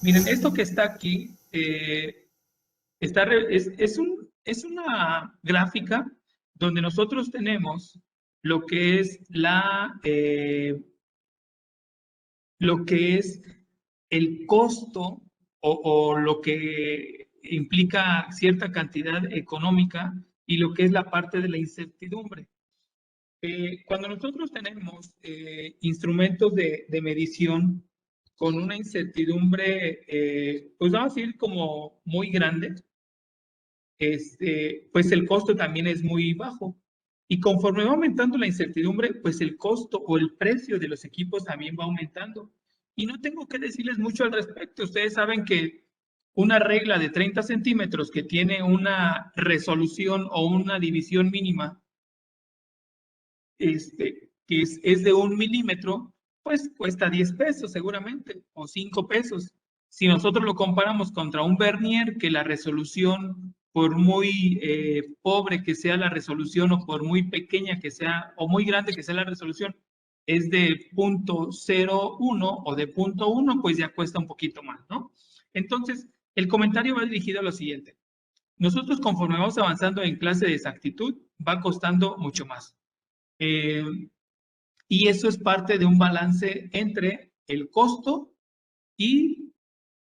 Miren, esto que está aquí es una gráfica donde nosotros tenemos lo que es lo que es el costo o lo que implica cierta cantidad económica y lo que es la parte de la incertidumbre. Cuando nosotros tenemos instrumentos de medición con una incertidumbre, pues vamos a decir como muy grande, pues el costo también es muy bajo. Y conforme va aumentando la incertidumbre, pues el costo o el precio de los equipos también va aumentando. Y no tengo que decirles mucho al respecto. Ustedes saben que una regla de 30 centímetros que tiene una resolución o una división mínima, que es de 1 milímetro, pues cuesta 10 pesos seguramente, o 5 pesos. Si nosotros lo comparamos contra un vernier, que la resolución, por muy pobre que sea la resolución, o por muy pequeña que sea, o muy grande que sea la resolución, es de 0.01 o de 0.1, pues ya cuesta un poquito más, ¿no? Entonces, el comentario va dirigido a lo siguiente. Nosotros, conforme vamos avanzando en clase de exactitud, va costando mucho más. Y eso es parte de un balance entre el costo y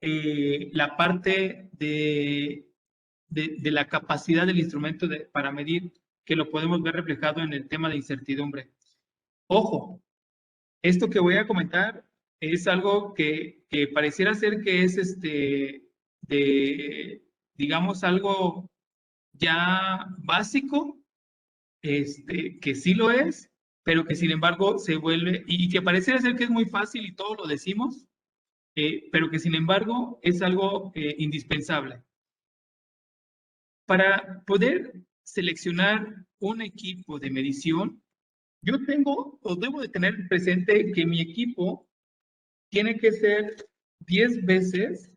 la parte de la capacidad del instrumento para medir, que lo podemos ver reflejado en el tema de incertidumbre. Ojo, esto que voy a comentar es algo que pareciera ser que es digamos, algo ya básico, que sí lo es, pero que sin embargo se vuelve, y que pareciera ser que es muy fácil y todo lo decimos, pero que sin embargo es algo indispensable. Para poder seleccionar un equipo de medición, yo tengo o debo de tener presente que mi equipo tiene que ser 10 veces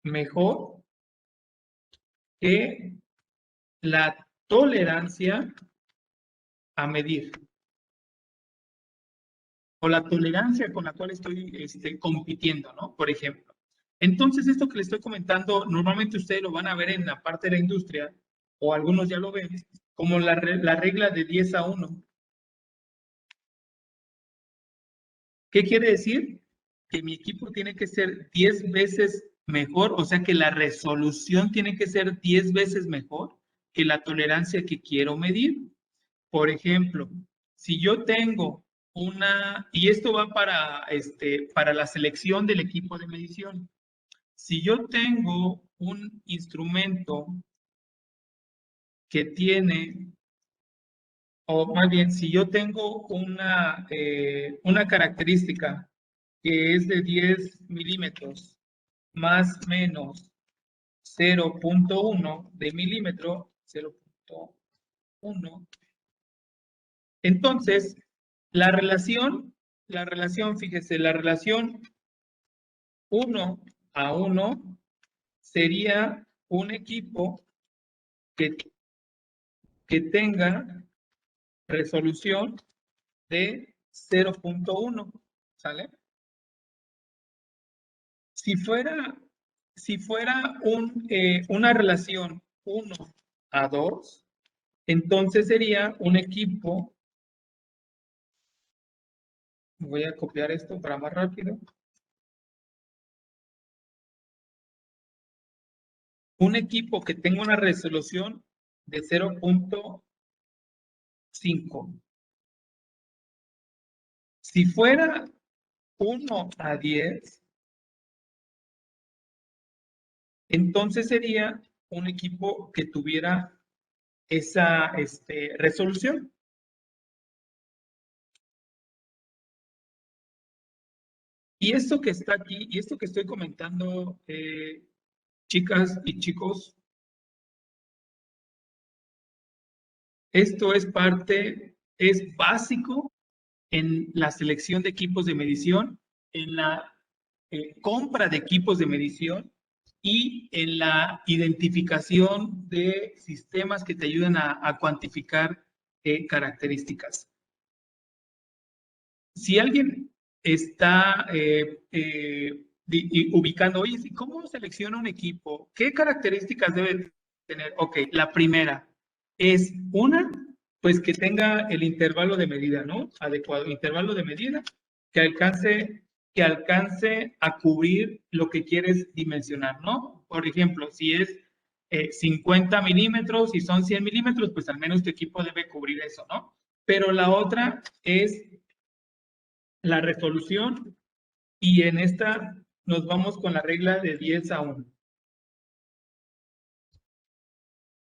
mejor que la tolerancia a medir, o la tolerancia con la cual estoy compitiendo, ¿no? Por ejemplo. Entonces, esto que le estoy comentando, normalmente ustedes lo van a ver en la parte de la industria, o algunos ya lo ven, como la regla de 10-1. ¿Qué quiere decir? Que mi equipo tiene que ser 10 veces mejor, o sea que la resolución tiene que ser 10 veces mejor que la tolerancia que quiero medir. Por ejemplo, si yo tengo y esto va para la selección del equipo de medición. Si yo tengo un instrumento que tiene, o más bien, si yo tengo una característica que es de 10 milímetros más menos 0.1 de milímetro, 0.1, entonces la relación, fíjese, la relación 1-1 sería un equipo que tenga resolución de 0.1, ¿sale? Si fuera una relación 1-2, entonces sería un equipo, voy a copiar esto para más rápido, un equipo que tenga una resolución de 0.5. Si fuera 1-10, entonces sería un equipo que tuviera esa resolución. Y esto que está aquí, y esto que estoy comentando, chicas y chicos, esto es básico en la selección de equipos de medición, en la compra de equipos de medición y en la identificación de sistemas que te ayudan a cuantificar características. Si alguien está ubicando, oye, ¿cómo selecciona un equipo? ¿Qué características debe tener? Ok, la primera es una, pues que tenga el intervalo de medida, ¿no? Adecuado, intervalo de medida que alcance a cubrir lo que quieres dimensionar, ¿no? Por ejemplo, si es 50 milímetros, si son 100 milímetros, pues al menos tu equipo debe cubrir eso, ¿no? Pero la otra es la resolución y en esta nos vamos con la regla de 10:1.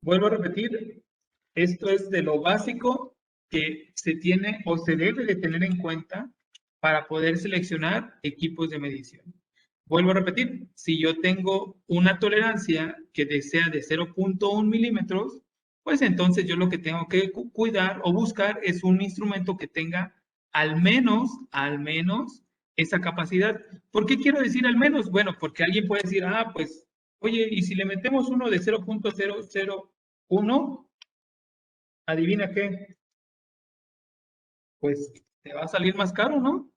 Vuelvo a repetir, esto es de lo básico que se tiene o se debe de tener en cuenta para poder seleccionar equipos de medición. Vuelvo a repetir, si yo tengo una tolerancia que desea de 0.1 milímetros, pues entonces yo lo que tengo que cuidar o buscar es un instrumento que tenga al menos esa capacidad. ¿Por qué quiero decir al menos? Bueno, porque alguien puede decir, pues, oye, ¿y si le metemos uno de 0.001? ¿Adivina qué? Pues te va a salir más caro, ¿no?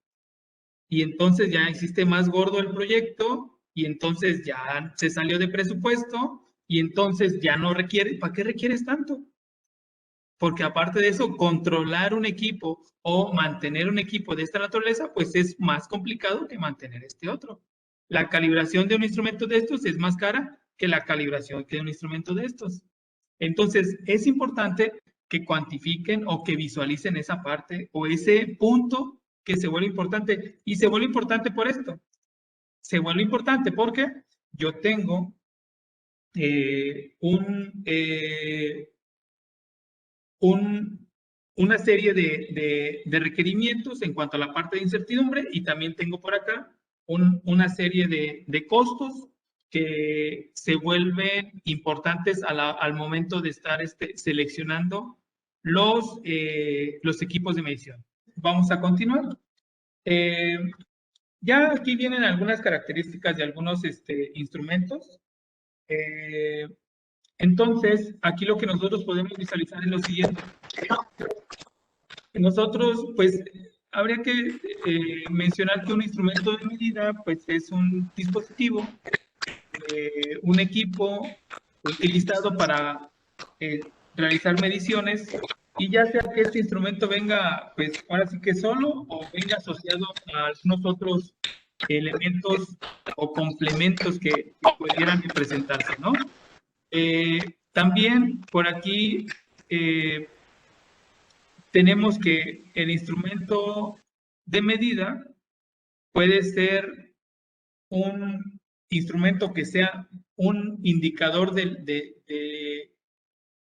Y entonces ya hiciste más gordo el proyecto y entonces ya se salió de presupuesto y entonces ya no requiere, ¿para qué requieres tanto? Porque aparte de eso, controlar un equipo o mantener un equipo de esta naturaleza, pues es más complicado que mantener este otro. La calibración de un instrumento de estos es más cara que la calibración de un instrumento de estos. Entonces, es importante que cuantifiquen o que visualicen esa parte o ese punto que se vuelve importante. Y se vuelve importante por esto. Se vuelve importante porque yo tengo una serie de requerimientos en cuanto a la parte de incertidumbre y también tengo por acá una serie de costos que se vuelven importantes al momento de estar seleccionando los equipos de medición. Vamos a continuar. Ya aquí vienen algunas características de algunos instrumentos. Entonces, aquí lo que nosotros podemos visualizar es lo siguiente. Nosotros, pues, habría que mencionar que un instrumento de medida, pues, es un dispositivo, un equipo utilizado para realizar mediciones y ya sea que este instrumento venga, pues, ahora sí que solo o venga asociado a algunos otros elementos o complementos que pudieran presentarse, ¿no? También por aquí tenemos que el instrumento de medida puede ser un instrumento que sea un indicador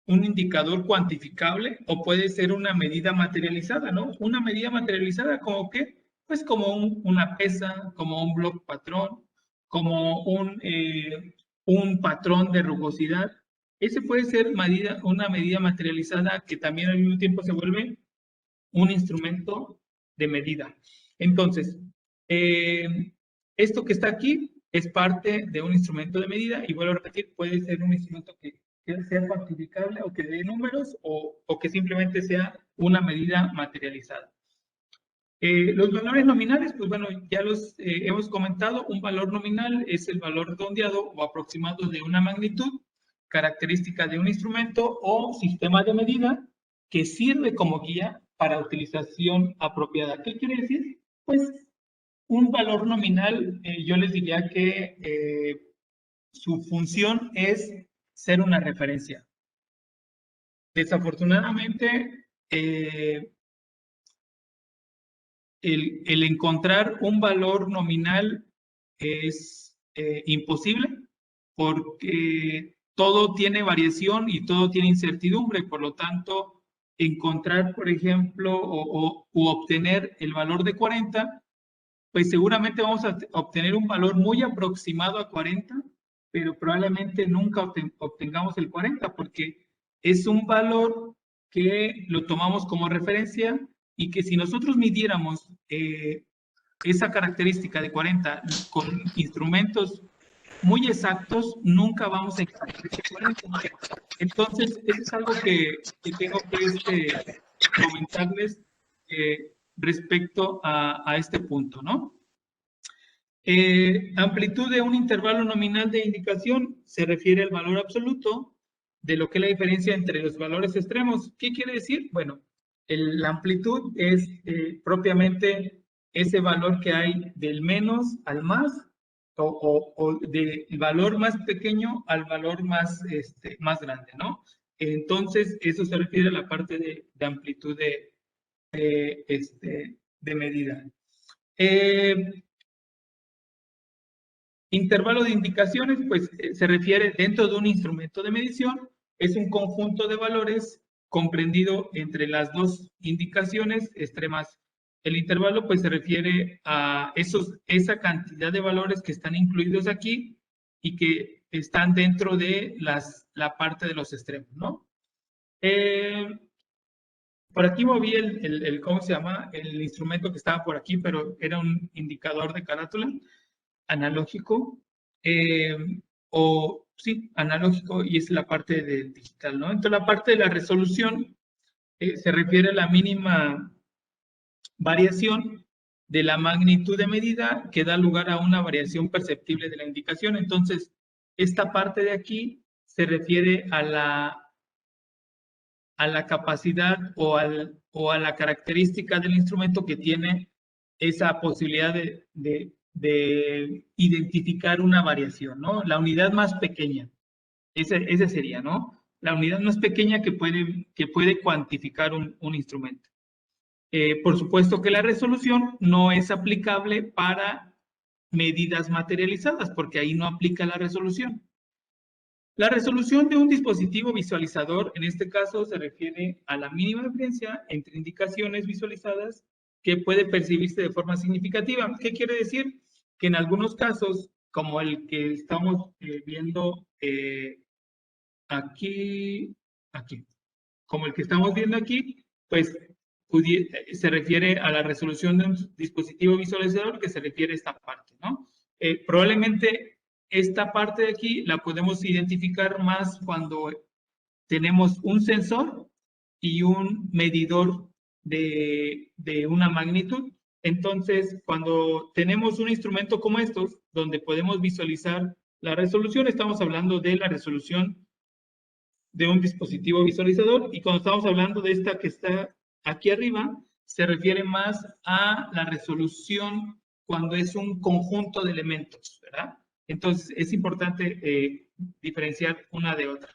un indicador cuantificable o puede ser una medida materializada, ¿no? Una medida materializada como qué? Pues como una pesa, como un block patrón, como un patrón de rugosidad. Ese puede ser una medida materializada que también al mismo tiempo se vuelve un instrumento de medida. Entonces, esto que está aquí es parte de un instrumento de medida y vuelvo a repetir, puede ser un instrumento que sea cuantificable o que dé números o que simplemente sea una medida materializada. Los valores nominales, pues bueno, ya los hemos comentado. Un valor nominal es el valor redondeado o aproximado de una magnitud, característica de un instrumento o sistema de medida que sirve como guía para utilización apropiada. ¿Qué quiere decir? Pues un valor nominal, yo les diría que su función es ser una referencia. Desafortunadamente, el encontrar un valor nominal es imposible porque todo tiene variación y todo tiene incertidumbre. Por lo tanto, encontrar, por ejemplo, o obtener el valor de 40, pues seguramente vamos a obtener un valor muy aproximado a 40, pero probablemente nunca obtengamos el 40 porque es un valor que lo tomamos como referencia y que si nosotros midiéramos esa característica de 40 con instrumentos muy exactos, nunca vamos a encontrar ese 40. Entonces, eso es algo que tengo que comentarles respecto a este punto, ¿no? Amplitud de un intervalo nominal de indicación se refiere al valor absoluto de lo que es la diferencia entre los valores extremos. ¿Qué quiere decir? Bueno, la amplitud es propiamente ese valor que hay del menos al más, o del valor más pequeño al valor más, más grande, ¿no? Entonces, eso se refiere a la parte de amplitud de medida. Intervalo de indicaciones, pues se refiere dentro de un instrumento de medición, es un conjunto de valores comprendido entre las dos indicaciones extremas. El intervalo pues se refiere a esa cantidad de valores que están incluidos aquí y que están dentro de la parte de los extremos, ¿no? Por aquí moví ¿cómo se llama? El instrumento que estaba por aquí, pero era un indicador de carátula analógico, sí, analógico, y es la parte de digital, ¿no? Entonces, la parte de la resolución se refiere a la mínima variación de la magnitud de medida que da lugar a una variación perceptible de la indicación. Entonces, esta parte de aquí se refiere a la capacidad o a la característica del instrumento que tiene esa posibilidad de identificar una variación, ¿no? La unidad más pequeña, ese sería, ¿no? La unidad más pequeña que puede cuantificar un instrumento. Por supuesto que la resolución no es aplicable para medidas materializadas, porque ahí no aplica la resolución. La resolución de un dispositivo visualizador, en este caso, se refiere a la mínima diferencia entre indicaciones visualizadas que puede percibirse de forma significativa. ¿Qué quiere decir? Que en algunos casos, como el que estamos viendo aquí, como el que estamos viendo aquí, pues se refiere a la resolución de un dispositivo visualizador, que se refiere a esta parte, ¿no? Probablemente esta parte de aquí la podemos identificar más cuando tenemos un sensor y un medidor de una magnitud. Entonces, cuando tenemos un instrumento como estos, donde podemos visualizar la resolución, estamos hablando de la resolución de un dispositivo visualizador, y cuando estamos hablando de esta que está aquí arriba, se refiere más a la resolución cuando es un conjunto de elementos, ¿verdad? Entonces, es importante diferenciar una de otra.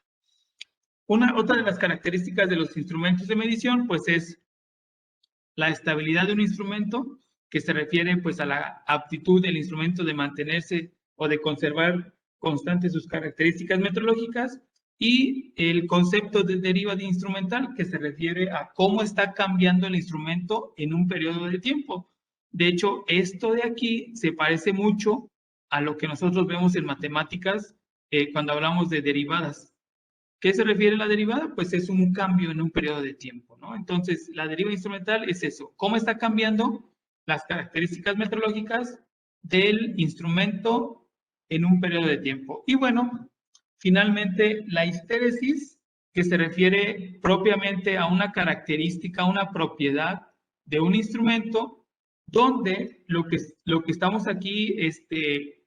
Otra de las características de los instrumentos de medición, pues es la estabilidad de un instrumento, que se refiere pues a la aptitud del instrumento de mantenerse o de conservar constantes sus características metrológicas, y el concepto de derivada instrumental, que se refiere a cómo está cambiando el instrumento en un periodo de tiempo. De hecho, esto de aquí se parece mucho a lo que nosotros vemos en matemáticas cuando hablamos de derivadas. ¿Qué se refiere a la derivada? Pues es un cambio en un periodo de tiempo, ¿no? Entonces, la deriva instrumental es eso. ¿Cómo está cambiando las características metrológicas del instrumento en un periodo de tiempo? Y bueno, finalmente, la histéresis, que se refiere propiamente a una característica, una propiedad de un instrumento, donde lo que estamos aquí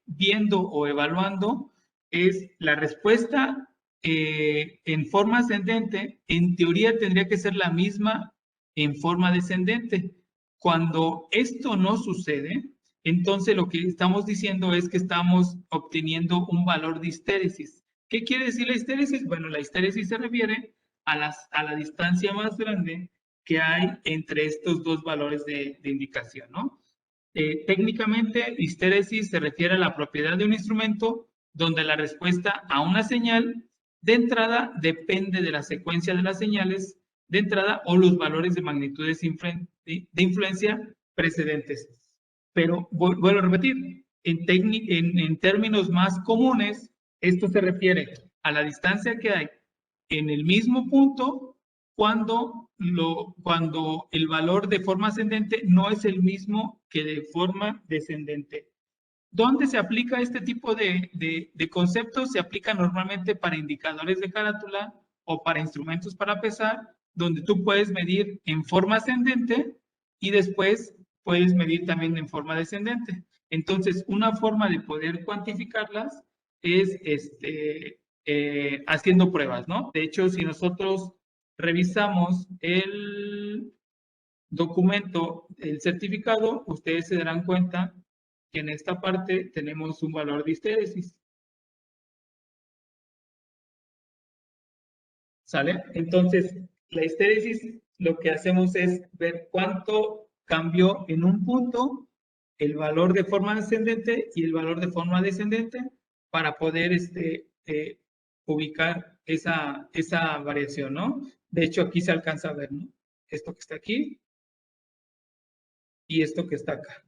viendo o evaluando es la respuesta en forma ascendente. En teoría tendría que ser la misma en forma descendente. Cuando esto no sucede, entonces lo que estamos diciendo es que estamos obteniendo un valor de histéresis. ¿Qué quiere decir la histéresis? Bueno, la histéresis se refiere a la distancia más grande que hay entre estos dos valores de indicación, ¿no? Técnicamente, histéresis se refiere a la propiedad de un instrumento donde la respuesta a una señal de entrada depende de la secuencia de las señales de entrada o los valores de magnitudes de influencia precedentes. Pero vuelvo a repetir, en términos más comunes, esto se refiere a la distancia que hay en el mismo punto cuando el valor de forma ascendente no es el mismo que de forma descendente. ¿Dónde se aplica este tipo de conceptos? Se aplica normalmente para indicadores de carátula o para instrumentos para pesar, donde tú puedes medir en forma ascendente y después puedes medir también en forma descendente. Entonces, una forma de poder cuantificarlas es haciendo pruebas, ¿no? De hecho, si nosotros revisamos el documento, el certificado, ustedes se darán cuenta que en esta parte tenemos un valor de histéresis. ¿Sale? Entonces, la histéresis, lo que hacemos es ver cuánto cambió en un punto el valor de forma ascendente y el valor de forma descendente para poder ubicar esa variación, ¿no? De hecho, aquí se alcanza a ver, ¿no? Esto que está aquí y esto que está acá.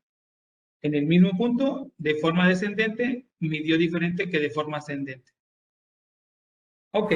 En el mismo punto, de forma descendente, midió diferente que de forma ascendente. Ok.